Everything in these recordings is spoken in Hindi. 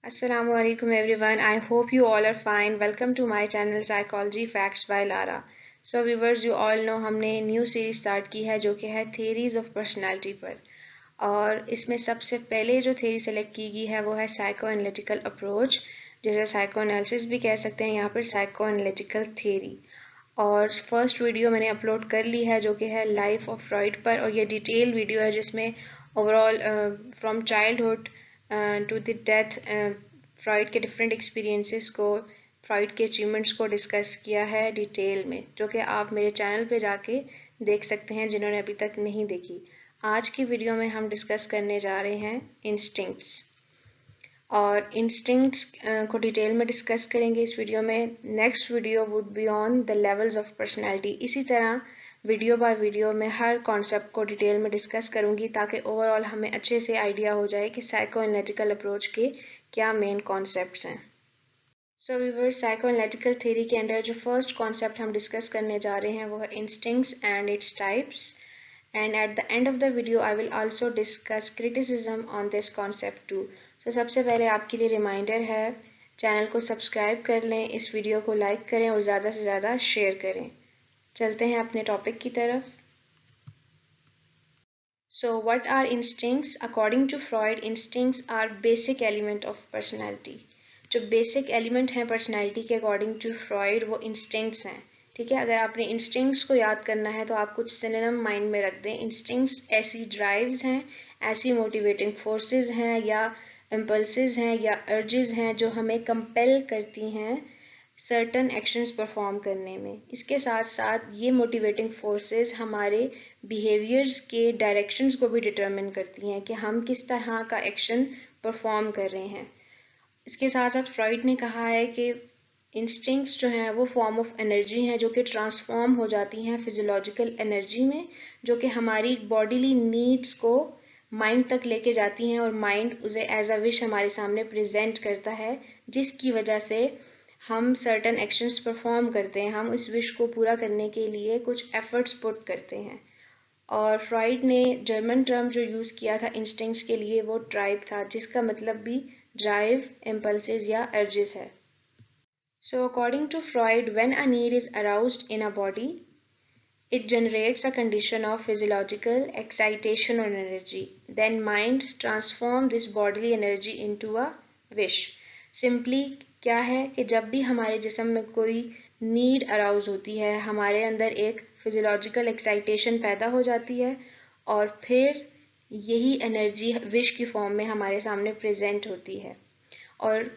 Assalamu alaikum everyone. I hope you all are fine. Welcome to my channel Psychology Facts by Lara. So viewers, you all know हमने न्यू सीरीज स्टार्ट की है जो कि है थेरीज ऑफ पर्सनालिटी पर, और इसमें सबसे पहले जो थेरी सेलेक्ट की गई है वो है साइको एनालिटिकल अप्रोच, जिसे साइको एनालिसिस भी कह सकते हैं, यहाँ पर साइको एनालिटिकल थेरी। और फर्स्ट वीडियो मैंने अपलोड कर ली है जो कि है लाइफ ऑफ फ्रॉइड पर, और ये डिटेल वीडियो है जिसमें overall from childhood to the death Freud के डिफरेंट एक्सपीरियंसेस को, फ्रॉइड के अचीवमेंट्स को डिस्कस किया है डिटेल में, जो कि आप मेरे चैनल पे जाके देख सकते हैं जिन्होंने अभी तक नहीं देखी। आज की वीडियो में हम डिस्कस करने जा रहे हैं इंस्टिंक्ट्स, और इंस्टिंक्ट्स को डिटेल में डिस्कस करेंगे इस वीडियो में। Next video would be on the levels of personality. इसी तरह वीडियो बाय वीडियो में हर कॉन्सेप्ट को डिटेल में डिस्कस करूंगी ताकि ओवरऑल हमें अच्छे से आइडिया हो जाए कि साइको एनालिटिकल अप्रोच के क्या मेन कॉन्सेप्ट्स हैं। So viewers, psycho analytical theory के अंडर जो फर्स्ट कॉन्सेप्ट हम डिस्कस करने जा रहे हैं वो है instincts and its types, and at the end of the video I will also discuss criticism on this concept too. So सबसे पहले आपके लिए रिमाइंडर है, चैनल को सब्सक्राइब कर लें, इस वीडियो को लाइक करें और ज़्यादा से ज़्यादा शेयर करें। चलते हैं अपने टॉपिक की तरफ। So what are instincts? According to Freud, instincts are basic element of personality. जो बेसिक एलिमेंट हैं पर्सनैलिटी के अकॉर्डिंग टू फ्रॉइड वो इंस्टिंक्ट्स हैं। ठीक है, अगर आपने इंस्टिंक्ट्स को याद करना है तो आप कुछ सिनोनिम माइंड में रख दें। इंस्टिंक्ट्स ऐसी ड्राइव्स हैं, ऐसी मोटिवेटिंग फोर्सेस हैं या इम्पल्सेस हैं या अर्जेस हैं जो हमें कंपेल करती हैं सर्टन एक्शंस परफॉर्म करने में। इसके साथ साथ ये मोटिवेटिंग फोर्सेस हमारे बिहेवियर्स के डायरेक्शंस को भी डिटरमिन करती हैं कि हम किस तरह का एक्शन परफॉर्म कर रहे हैं। इसके साथ साथ फ्रॉइड ने कहा है कि इंस्टिंक्ट्स जो हैं वो फॉर्म ऑफ एनर्जी हैं जो कि ट्रांसफॉर्म हो जाती हैं फिजियोलॉजिकल एनर्जी में, जो कि हमारी बॉडीली नीड्स को माइंड तक लेके जाती हैं और माइंड उसे एज अ विश हमारे सामने प्रेजेंट करता है, जिसकी वजह से हम सर्टन एक्शंस परफॉर्म करते हैं, हम उस विश को पूरा करने के लिए कुछ एफर्ट्स पुट करते हैं। और फ्रॉइड ने जर्मन टर्म जो यूज़ किया था इंस्टिंक्ट्स के लिए वो ट्राइब था, जिसका मतलब भी ड्राइव, इम्पल्सेस या अर्जेस है। So according to Freud, when a need is aroused in a body, it generates a condition of physiological excitation or energy. Then mind transforms this bodily energy into a wish. Simply क्या है कि जब भी हमारे जिस्म में कोई नीड अराउज होती है, हमारे अंदर एक फिजियोलॉजिकल एक्साइटेशन पैदा हो जाती है और फिर यही एनर्जी विश की फॉर्म में हमारे सामने प्रेजेंट होती है। और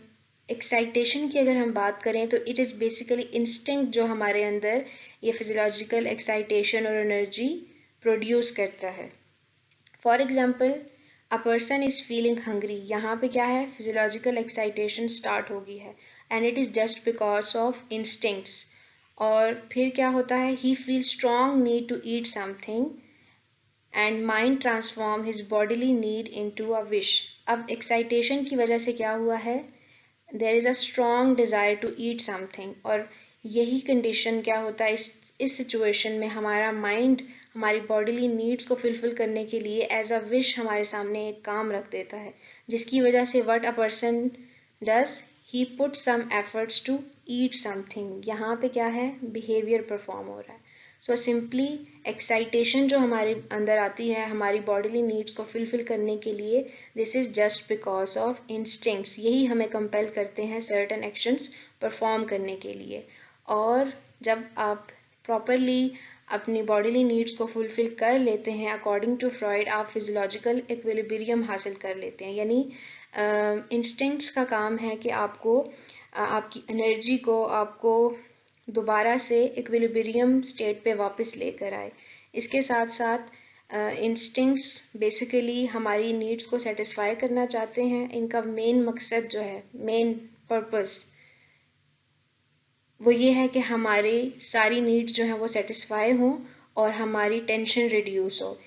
एक्साइटेशन की अगर हम बात करें तो इट इज़ बेसिकली इंस्टिंक्ट जो हमारे अंदर ये फिजियोलॉजिकल एक्साइटेशन और एनर्जी प्रोड्यूस करता है। For example, a person is feeling hungry, यहाँ पे क्या है, फिजियोलॉजिकल एक्साइटेशन स्टार्ट हो गई है and it is just because of instincts. और फिर क्या होता है, he feel strong need to eat something and mind transform his bodily need into a wish. अब एक्साइटेशन की वजह से क्या हुआ है, there is a strong desire to eat something, और यही कंडीशन क्या होता है इस सिचुएशन में, हमारा माइंड हमारी बॉडीली नीड्स को फुलफिल करने के लिए एज अ विश हमारे सामने एक काम रख देता है, जिसकी वजह से what a person does, he put some efforts to eat something. यहाँ पे क्या है, बिहेवियर परफॉर्म हो रहा है। सो सिंपली एक्साइटेशन जो हमारे अंदर आती है हमारी बॉडीली नीड्स को फुलफिल करने के लिए, this is just because of instincts. यही हमें कंपेल करते हैं सर्टन एक्शंस परफॉर्म करने के लिए। और जब आप प्रॉपरली अपनी बॉडीली नीड्स को फुलफिल कर लेते हैं अकॉर्डिंग टू फ्रॉइड, आप फिजियोलॉजिकल इक्विलिब्रियम हासिल कर लेते हैं। यानी इंस्टिंक्ट्स का काम है कि आपको आपकी एनर्जी को आपको दोबारा से इक्विलिब्रियम स्टेट पे वापस लेकर आए। इसके साथ साथ इंस्टिंक्ट्स बेसिकली हमारी नीड्स को सेटिस्फाई करना चाहते हैं। इनका मेन मकसद जो है, मेन पर्पस वो ये है कि हमारी सारी नीड्स जो हैं वो सेटिस्फाई हों और हमारी टेंशन रिड्यूस हो।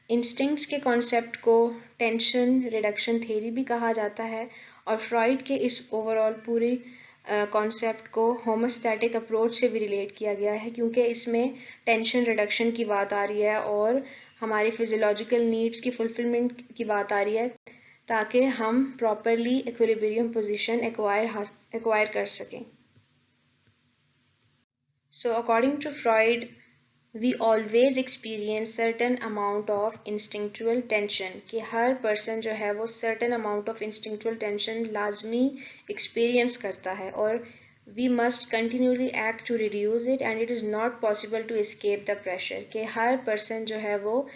इंस्टिंक्ट्स के कॉन्सेप्ट को टेंशन रिडक्शन थ्योरी भी कहा जाता है, और फ्रॉइड के इस ओवरऑल पूरी कॉन्सेप्ट को होमोस्टैटिक अप्रोच से भी रिलेट किया गया है, क्योंकि इसमें टेंशन रिडक्शन की बात आ रही है और हमारी फिजियोलॉजिकल नीड्स की फुलफिलमेंट की बात आ रही है, ताकि हम प्रॉपरली इक्विलिब्रियम पोजीशन एक्वायर कर सकें. So according to Freud, we always experience certain amount of instinctual tension, कि हर person जो है वो certain amount of instinctual tension लाजमी experience करता है, और we must continually act to reduce it and it is not possible to escape the pressure, कि हर person जो है वो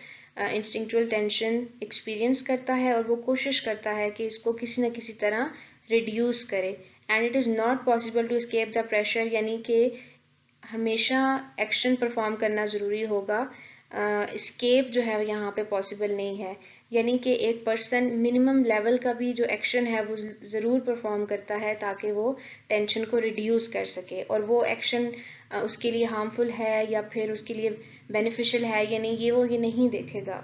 instinctual tension experience करता है और वो कोशिश करता है कि इसको किसी न किसी तरह reduce करे, and it is not possible to escape the pressure, यानी कि हमेशा एक्शन परफॉर्म करना ज़रूरी होगा. स्केप जो है यहाँ पे पॉसिबल नहीं है, यानी कि एक पर्सन मिनिमम लेवल का भी जो एक्शन है वो ज़रूर परफॉर्म करता है ताकि वो टेंशन को रिड्यूस कर सके, और वो एक्शन उसके लिए हार्मफुल है या फिर उसके लिए बेनिफिशियल है या नहीं, ये नहीं देखेगा,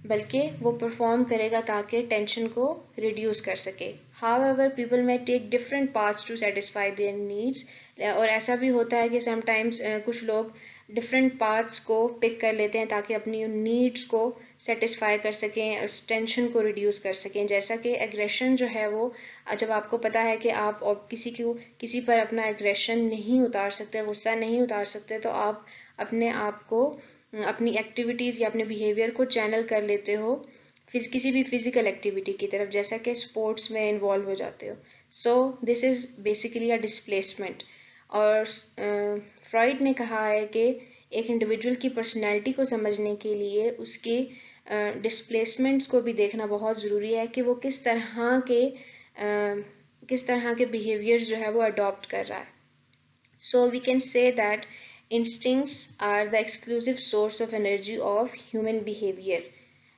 बल्कि वो परफॉर्म करेगा ताकि टेंशन को रिड्यूस कर सके. However people may take different paths to satisfy their needs, और ऐसा भी होता है कि समटाइम्स कुछ लोग डिफरेंट पाथ्स को पिक कर लेते हैं ताकि अपनी नीड्स को सेटिस्फाई कर सकें और टेंशन को रिड्यूस कर सकें. जैसा कि एग्रेशन जो है वो, जब आपको पता है कि आप किसी पर अपना एग्रेशन नहीं उतार सकते, गुस्सा नहीं उतार सकते, तो आप अपने आप को अपनी एक्टिविटीज़ या अपने बिहेवियर को चैनल कर लेते हो किसी भी फिजिकल एक्टिविटी की तरफ, जैसा कि स्पोर्ट्स में इन्वॉल्व हो जाते हो. So this is basically a displacement. और फ्रॉइड ने कहा है कि एक इंडिविजुअल की पर्सनैलिटी को समझने के लिए उसके डिस्प्लेसमेंट्स को भी देखना बहुत ज़रूरी है कि वो किस तरह के बिहेवियर्स जो है वो अडॉप्ट कर रहा है. So we can say that instincts are the exclusive source of energy of human behavior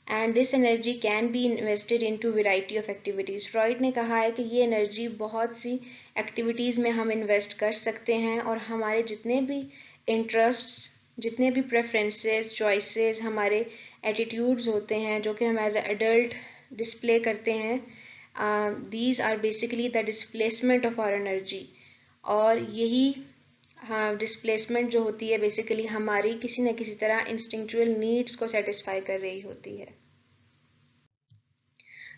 and this energy can be invested into variety of activities. Freud ने कहा है कि ये एनर्जी बहुत सी एक्टिविटीज़ में हम इन्वेस्ट कर सकते हैं, और हमारे जितने भी इंटरेस्ट्स, जितने भी प्रेफरेंसेस, चॉइसेस, हमारे एटीट्यूड्स होते हैं जो कि हम एज ए एडल्ट डिस्प्ले करते हैं, these are basically the displacement of our energy. और यही डिस्प्लेसमेंट जो होती है बेसिकली हमारी किसी न किसी तरह इंस्टिंक्चुअल नीड्स को सेटिस्फाई कर रही होती है.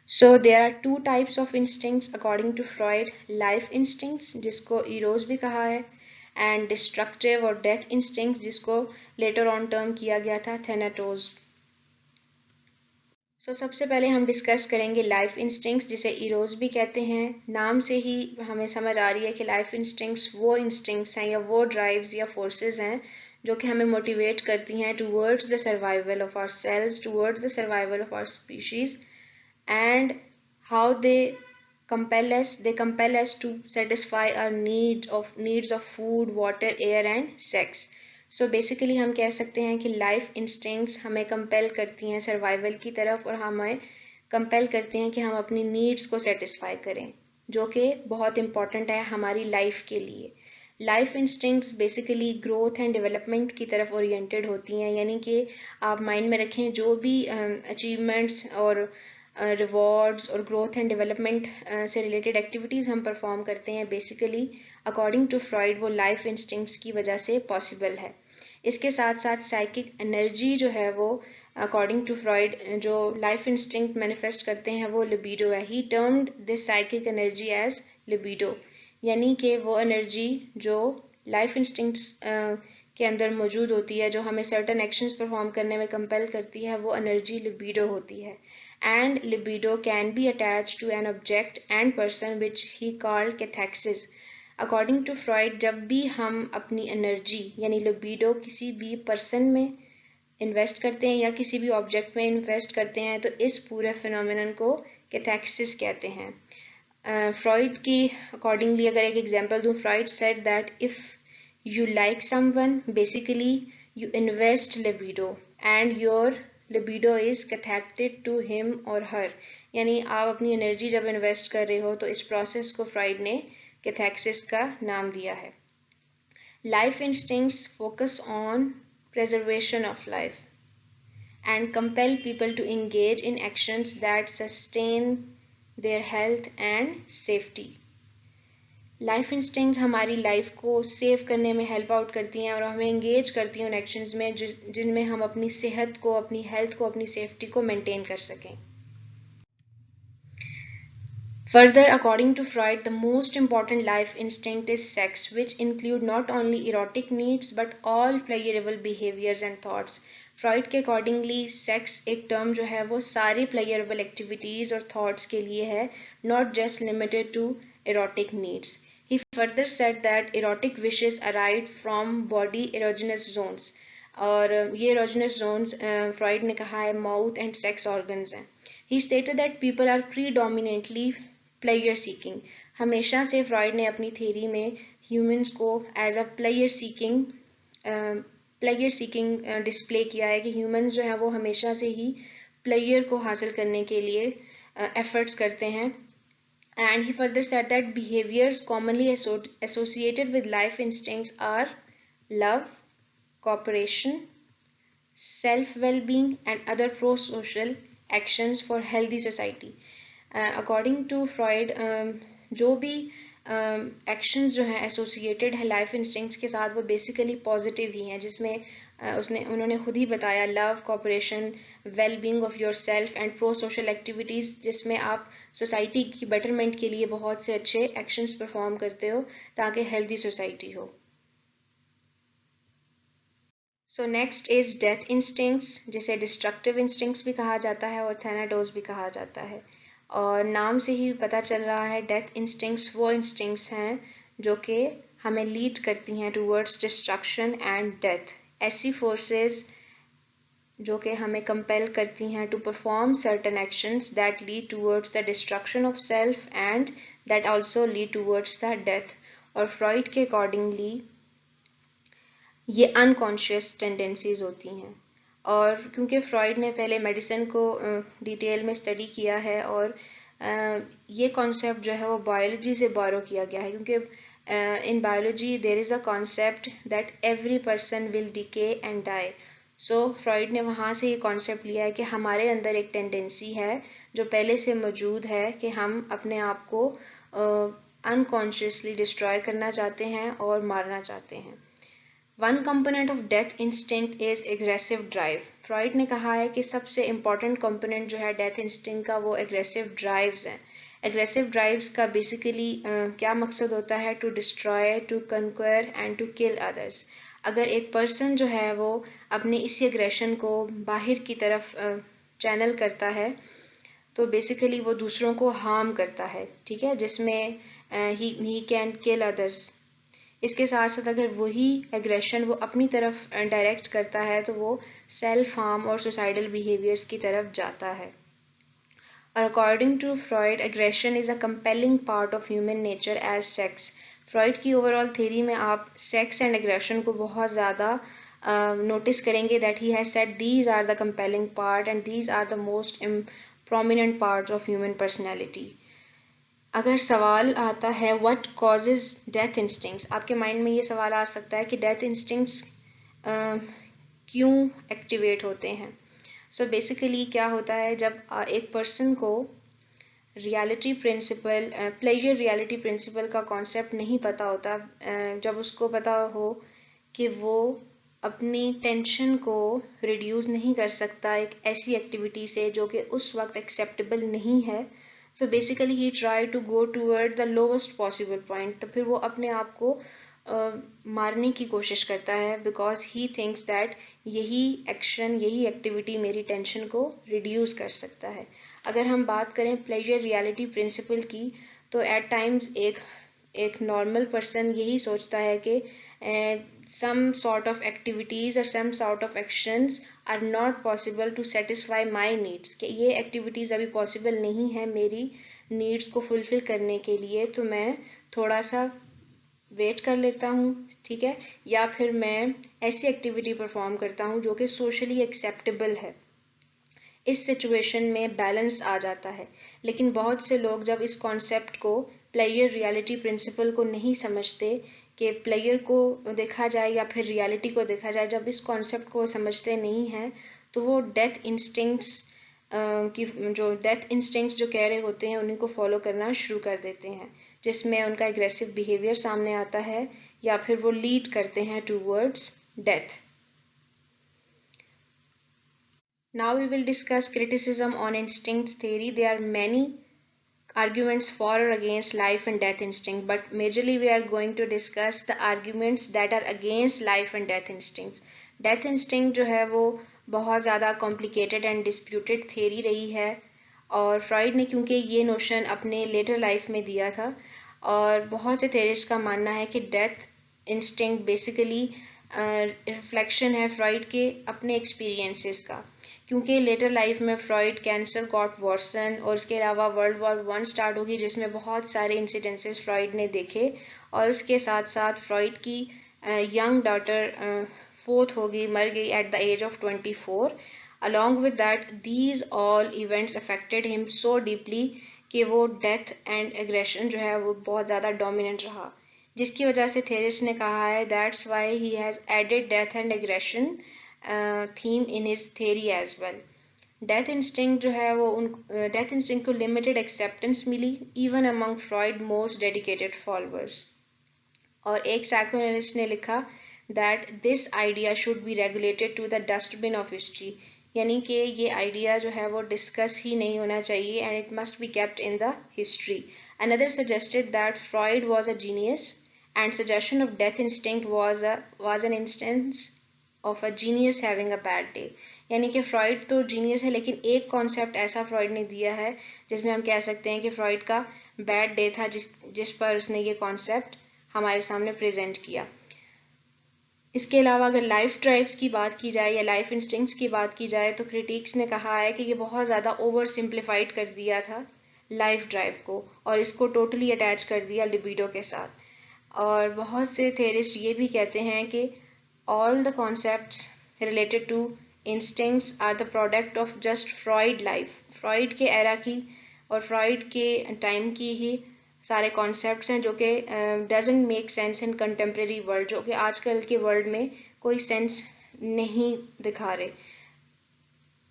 So there are two types of instincts according to Freud. Life instincts, जिसको इरोज भी कहा है, एंड डिस्ट्रक्टिव और डेथ इंस्टिंक्ट्स, जिसको लेटर ऑन टर्म किया गया था थेनाटोज. सबसे पहले हम डिस्कस करेंगे लाइफ इंस्टिंक्ट्स, जिसे इरोज भी कहते हैं. नाम से ही हमें समझ आ रही है कि लाइफ इंस्टिंक्ट्स वो इंस्टिंक्ट्स हैं या वो ड्राइव्स या फोर्सेस हैं जो कि हमें मोटिवेट करती हैं towards the survival of our selves, towards the survival of our species, and how they compel us to satisfy our needs of food, water, air and sex. So basically हम कह सकते हैं कि लाइफ इंस्टिंक्ट्स हमें कंपेल करती हैं सर्वाइवल की तरफ, और हमें कंपेल करती हैं कि हम अपनी नीड्स को सेटिस्फाई करें, जो कि बहुत इंपॉर्टेंट है हमारी लाइफ के लिए. Life instincts basically growth and development की तरफ ओरिएंटेड होती हैं, यानी कि आप माइंड में रखें जो भी अचीवमेंट्स और रिवॉर्ड्स और ग्रोथ एंड डेवलपमेंट से रिलेटेड एक्टिविटीज़ हम परफॉर्म करते हैं, बेसिकली अकॉर्डिंग टू फ्रॉइड वो लाइफ इंस्टिंक्ट्स की वजह से पॉसिबल है. इसके साथ साथ साइकिक एनर्जी जो है वो अकॉर्डिंग टू फ्रॉइड जो लाइफ इंस्टिंक्ट मैनिफेस्ट करते हैं वो लिबिडो है. He termed this psychic energy as libido, यानी कि वो एनर्जी जो लाइफ इंस्टिंक्ट्स के अंदर मौजूद होती है, जो हमें सर्टन एक्शंस परफॉर्म करने में कंपेल करती है, वो एनर्जी लिबिडो होती है. And libido can be attached to an object and person which he called cathexis. According to Freud जब भी हम अपनी एनर्जी यानी लिबिडो किसी भी पर्सन में इन्वेस्ट करते हैं या किसी भी ऑब्जेक्ट में इन्वेस्ट करते हैं, तो इस पूरे फिनोमिनन को कैथेक्सिस कहते हैं. फ्रॉइड की अकॉर्डिंगली अगर एक एग्जांपल दूं, Freud said that if you like someone, basically you invest libido and your libido is cathected to him और हर, यानी आप अपनी एनर्जी जब इन्वेस्ट कर रहे हो तो इस प्रोसेस को फ्रॉइड ने कैथेक्सिस का नाम दिया है. Life instincts focus on preservation of life and compel people to engage in actions that sustain their health and safety. Life instinct हमारी लाइफ को सेव करने में हेल्प आउट करती हैं और हमें एंगेज करती हैं उन एक्शंस में जिनमें हम अपनी सेहत को, अपनी हेल्थ को, अपनी सेफ्टी को मेंटेन कर सकें. Further, according to Freud, the most important life instinct is sex, which include not only erotic needs but all pleasurable behaviors and thoughts. Freud के अकॉर्डिंगली सेक्स एक टर्म जो है वो सारी प्लेयरेबल एक्टिविटीज और थॉट्स के लिए है, not just limited to erotic needs. He further said that erotic wishes arise from body erogenous zones. और ये erogenous zones फ्रॉइड ने कहा है माउथ एंड सेक्स ऑर्गन्स हैं. He stated that people are predominantly pleasure seeking. हमेशा से फ्रॉइड ने अपनी थ्योरी में ह्यूमंस को as a pleasure seeking display किया है कि ह्यूमंस जो है वो हमेशा से ही प्लेयर को हासिल करने के लिए एफर्ट्स करते हैं. And he further said that behaviours commonly associated with life instincts are love, cooperation, self-well-being and other pro-social actions for healthy society. According to Freud जो भी एक्शंस जो हैं एसोसिएटेड है लाइफ इंस्टिंक्ट्स के साथ वो बेसिकली पॉजिटिव ही हैं, जिसमें उन्होंने खुद ही बताया love, cooperation, well being of your self and pro social activities, जिसमें आप सोसाइटी की बेटरमेंट के लिए बहुत से अच्छे एक्शंस परफॉर्म करते हो ताकि हेल्दी सोसाइटी हो. So next is death instincts, जिसे डिस्ट्रक्टिव इंस्टिंक्ट्स भी कहा जाता है और थैनाटोस भी कहा जाता है. और नाम से ही पता चल रहा है डेथ इंस्टिंक्ट्स वो इंस्टिंक्ट्स हैं जो कि हमें लीड करती हैं टूवर्ड्स डिस्ट्रक्शन एंड डेथ. ऐसी फोर्सेस जो कि हमें कंपेल करती हैं to perform certain actions that lead towards the destruction of self and that also lead towards the death. और फ्रॉइड के अकॉर्डिंगली ये अनकॉन्शियस टेंडेंसीज होती हैं. और क्योंकि फ्रॉइड ने पहले मेडिसिन को डिटेल में स्टडी किया है और ये कॉन्सेप्ट जो है वो बायोलॉजी से बोरो किया गया है, क्योंकि in biology there is a concept that every person will decay and die. So Freud ने वहाँ से ये कॉन्सेप्ट लिया है कि हमारे अंदर एक टेंडेंसी है जो पहले से मौजूद है कि हम अपने आप को अनकॉन्शियसली डिस्ट्रॉय करना चाहते हैं और मारना चाहते हैं. One component of death instinct is aggressive drive. Freud ने कहा है कि सबसे इम्पॉर्टेंट कंपोनेंट जो है डेथ इंस्टिंक्ट का वो एग्रेसिव ड्राइव्स हैं. एग्रेसिव ड्राइव्स का बेसिकली क्या मकसद होता है? To destroy, to conquer and to kill others. अगर एक पर्सन जो है वो अपने इसी एग्रेशन को बाहर की तरफ चैनल करता है तो बेसिकली वो दूसरों को हार्म करता है, ठीक है, जिसमें ही कैन किल अदर्स. इसके साथ साथ अगर वही एग्रेशन वो अपनी तरफ डायरेक्ट करता है तो वो सेल्फ हार्म और सुसाइडल बिहेवियर्स की तरफ जाता है. और according to Freud aggression is a compelling part of human nature as sex. Freud की ओवरऑल थ्योरी में आप सेक्स एंड एग्रेशन को बहुत ज़्यादा नोटिस करेंगे that he has said these are the compelling part and these are the most prominent part of human personality. अगर सवाल आता है व्हाट कॉजेज डेथ इंस्टिंक्ट्स, आपके माइंड में ये सवाल आ सकता है कि डेथ इंस्टिंक्ट्स क्यों एक्टिवेट होते हैं. सो बेसिकली क्या होता है जब एक पर्सन को reality principle pleasure reality principle का कॉन्सेप्ट नहीं पता होता, जब उसको पता हो कि वो अपनी टेंशन को रिड्यूस नहीं कर सकता एक ऐसी एक्टिविटी से जो कि उस वक्त एक्सेप्टेबल नहीं है, so basically he try to go toward the lowest possible point. तो फिर वो अपने आप को मारने की कोशिश करता है बिकॉज ही थिंक्स दैट यही एक्शन, यही एक्टिविटी मेरी टेंशन को रिड्यूस कर सकता है. अगर हम बात करें प्लेजर रियलिटी प्रिंसिपल की तो एट टाइम्स एक नॉर्मल पर्सन यही सोचता है कि some sort of activities or some sort of actions are not possible to satisfy my needs, कि ये activities अभी possible नहीं है मेरी needs को fulfill करने के लिए, तो मैं थोड़ा सा वेट कर लेता हूँ, ठीक है, या फिर मैं ऐसी एक्टिविटी परफॉर्म करता हूँ जो कि सोशली एक्सेप्टेबल है. इस सिचुएशन में बैलेंस आ जाता है. लेकिन बहुत से लोग जब इस कॉन्सेप्ट को प्लेयर रियलिटी प्रिंसिपल को नहीं समझते कि प्लेयर को देखा जाए या फिर रियलिटी को देखा जाए, जब इस कॉन्सेप्ट को समझते नहीं हैं तो वो डेथ इंस्टिंक्ट्स जो कह रहे होते हैं उन्हीं को फॉलो करना शुरू कर देते हैं, जिसमें उनका एग्रेसिव बिहेवियर सामने आता है या फिर वो लीड करते हैं towards death. Now we will discuss criticism on instincts theory. There are many arguments for or against life and death instinct, but majorly we are going to discuss the arguments that are against life and death instincts. Death instinct जो है वो बहुत ज़्यादा complicated and disputed theory रही है, और फ्रॉइड ने क्योंकि ये नोशन अपने लेटर लाइफ में दिया था, और बहुत से थेरिस्ट का मानना है कि डेथ इंस्टिंक्ट बेसिकली रिफ्लेक्शन है फ्रॉइड के अपने एक्सपीरियंसेस का, क्योंकि लेटर लाइफ में फ्रॉइड कैंसर गॉट वर्सन, और उसके अलावा वर्ल्ड वॉर 1 स्टार्ट होगी जिसमें बहुत सारे इंसिडेंसेस फ्रॉइड ने देखे, और उसके साथ साथ फ्रॉइड की यंग डॉटर फोर्थ हो गई, मर गई at the age of 24. Along with that, these all events affected him so deeply कि वो डेथ एंड एग्रेशन जो है वो बहुत ज़्यादा डोमिनेंट रहा, जिसकी वजह से थेरिस्ट ने कहा है that's why he has added death and aggression theme in his theory as well. Death instinct जो है वो डेथ इंस्टिंक्ट को लिमिटेड एक्सेप्टेंस मिली even among Freud most dedicated followers. और एक साइकोएनालिस्ट ने लिखा that this idea should be regulated to the dustbin of history, यानी कि ये आइडिया जो है वो डिस्कस ही नहीं होना चाहिए and it must be kept in the history. Another suggested that Freud was a genius and suggestion of death instinct was an instance of a genius having a bad day, यानी कि फ्रॉइड तो जीनियस है लेकिन एक कॉन्सेप्ट ऐसा फ्रॉइड ने दिया है जिसमें हम कह सकते हैं कि फ्रॉइड का बैड डे था जिस पर उसने ये कॉन्सेप्ट हमारे सामने प्रेजेंट किया. इसके अलावा अगर लाइफ ड्राइव्स की बात की जाए या लाइफ इंस्टिंक्ट्स की बात की जाए तो क्रिटिक्स ने कहा है कि ये बहुत ज़्यादा ओवर सिंप्लीफाइड कर दिया था लाइफ ड्राइव को, और इसको टोटली अटैच कर दिया लिबिडो के साथ. और बहुत से थेरिस्ट ये भी कहते हैं कि all the concepts related to instincts are the product of just Freud life, Freud के एरा की और फ्रॉइड के टाइम की ही सारे कॉन्सेप्ट्स हैं जो कि doesn't make sense in contemporary world, जो कि आजकल के वर्ल्ड में कोई सेंस नहीं दिखा रहे.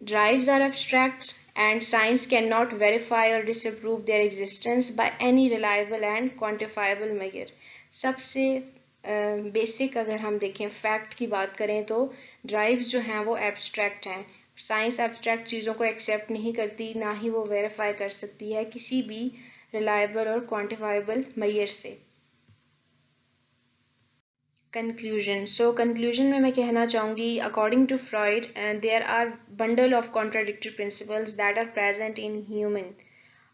Drives are abstracts and science can not verify और disapprove their existence by any reliable and quantifiable measure. सबसे बेसिक अगर हम देखें फैक्ट की बात करें तो ड्राइव्स जो हैं वो एब्स्ट्रैक्ट हैं. साइंस एब्स्ट्रैक्ट चीज़ों को एक्सेप्ट नहीं करती, ना ही वो वेरीफाई कर सकती है किसी भी रिलायबल और क्वांटिफाइबल मेजर से. कंक्लूजन. सो कंक्लूजन में मैं कहना चाहूँगी according to Freud there are bundle of contradictory principles that are present in human.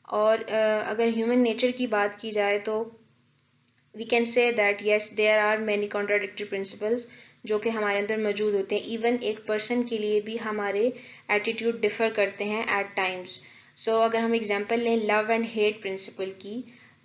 और अगर ह्यूमन नेचर की बात की जाए तो we can say that yes there are many contradictory principles जो कि हमारे अंदर मौजूद होते हैं. इवन एक पर्सन के लिए भी हमारे एटीट्यूड डिफर करते हैं एट टाइम्स. सो अगर हम एग्जांपल लें लव एंड हेट प्रिंसिपल की,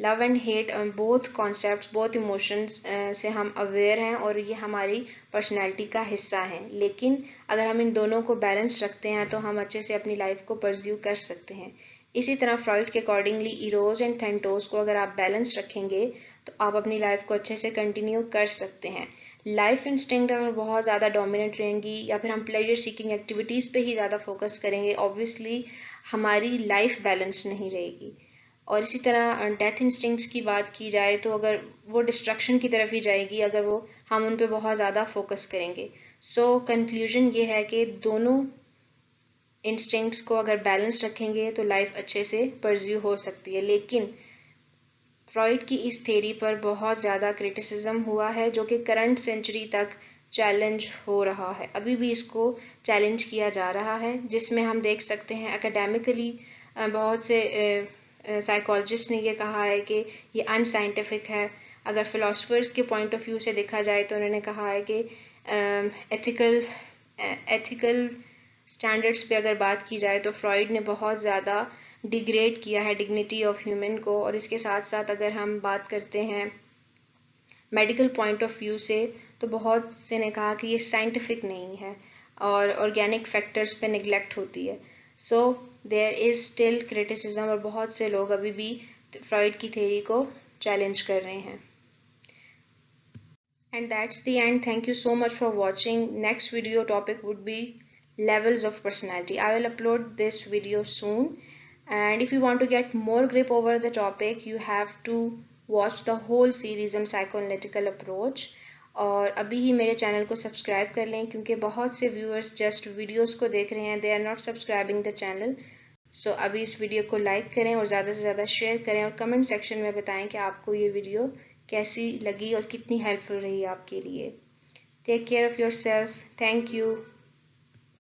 love and hate both concepts both emotions से हम अवेयर हैं और ये हमारी पर्सनैलिटी का हिस्सा हैं, लेकिन अगर हम इन दोनों को बैलेंस रखते हैं तो हम अच्छे से अपनी लाइफ को परस्यू कर सकते हैं. इसी तरह फ्रॉइड के अकॉर्डिंगली इरोज एंड थेंटोस को अगर आप बैलेंस रखेंगे तो आप अपनी लाइफ को अच्छे से कंटिन्यू कर सकते हैं. लाइफ इंस्टिंक्ट अगर बहुत ज़्यादा डोमिनेंट रहेंगी या फिर हम प्लेजर सीकिंग एक्टिविटीज़ पे ही ज़्यादा फोकस करेंगे, ऑब्वियसली हमारी लाइफ बैलेंस नहीं रहेगी. और इसी तरह डेथ इंस्टिंक्ट्स की बात की जाए तो अगर वो डिस्ट्रक्शन की तरफ ही जाएगी अगर वो हम उन पे बहुत ज़्यादा फोकस करेंगे. सो कंक्लूजन ये है कि दोनों इंस्टिंक्ट्स को अगर बैलेंस रखेंगे तो लाइफ अच्छे से परस्यू हो सकती है. लेकिन फ्रॉइड की इस थेरी पर बहुत ज़्यादा क्रिटिसिज्म हुआ है जो कि करंट सेंचुरी तक चैलेंज हो रहा है, अभी भी इसको चैलेंज किया जा रहा है, जिसमें हम देख सकते हैं एकेडमिकली बहुत से साइकोलॉजिस्ट ने ये कहा है कि ये अनसाइंटिफिक है. अगर फिलोसफर्स के पॉइंट ऑफ व्यू से देखा जाए तो उन्होंने कहा है कि एथिकल स्टैंडर्ड्स पे अगर बात की जाए तो फ्रॉइड ने बहुत ज़्यादा डिग्रेड किया है डिग्निटी ऑफ ह्यूमन को. और इसके साथ साथ अगर हम बात करते हैं मेडिकल पॉइंट ऑफ व्यू से तो बहुत से ने कहा कि ये साइंटिफिक नहीं है और ऑर्गेनिक फैक्टर्स पे निगलेक्ट होती है. So there is still criticism और बहुत से लोग अभी भी फ्रॉइड की थ्योरी को चैलेंज कर रहे हैं. And that's the end. Thank you so much for watching. Next video topic would be levels of personality. I will upload this video soon. And if you want to get more grip over the topic, you have to watch the whole series on psychoanalytical approach. और अभी ही मेरे चैनल को सब्सक्राइब कर लें क्योंकि बहुत से व्यूअर्स जस्ट वीडियोस को देख रहे हैं, they are not subscribing the channel. So अभी इस वीडियो को लाइक करें और ज़्यादा से ज़्यादा शेयर करें और कमेंट सेक्शन में बताएं कि आपको ये वीडियो कैसी लगी और कितनी हेल्पफुल रही आपके लिए। Take care of your self. Thank you.